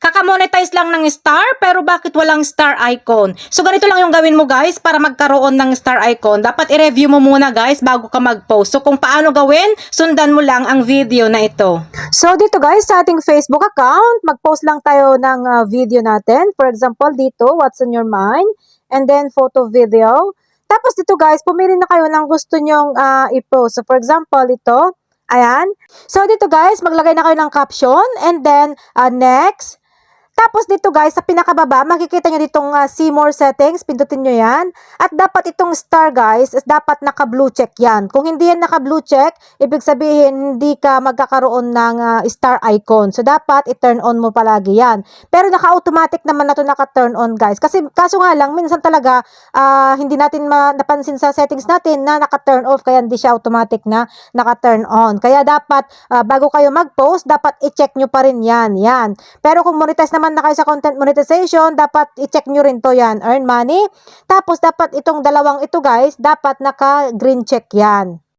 Kakamonetize lang ng star, pero bakit walang star icon? So ganito lang yung gawin mo guys para magkaroon ng star icon. Dapat i-review mo muna guys bago ka mag-post. So kung paano gawin, sundan mo lang ang video na ito. So dito guys sa ating Facebook account, mag-post lang tayo ng video natin. For example dito, what's on your mind? And then photo video. Tapos dito guys, pumili na kayo ng gusto nyong i-post. So for example, ito. Ayan. So, dito guys, maglagay na kayo ng caption and then next. Tapos dito guys, sa pinakababa, makikita nyo ditong see more settings, pindutin nyo yan. At dapat itong star guys, is dapat naka-blue check yan. Kung hindi yan naka-blue check, ibig sabihin hindi ka magkakaroon ng star icon. So dapat i-turn on mo palagi yan. Pero naka-automatic naman na ito naka-turn on guys. Kasi kaso nga lang, minsan talaga hindi natin napansin sa settings natin na naka-turn off, kaya hindi siya automatic na naka-turn on. Kaya dapat, bago kayo mag-post, dapat i-check nyo pa rin yan. Yan. Pero kung monetize naman na kayo sa content monetization, dapat i-check nyo rin to yan, earn money. Tapos dapat itong dalawang ito guys, dapat naka green check yan.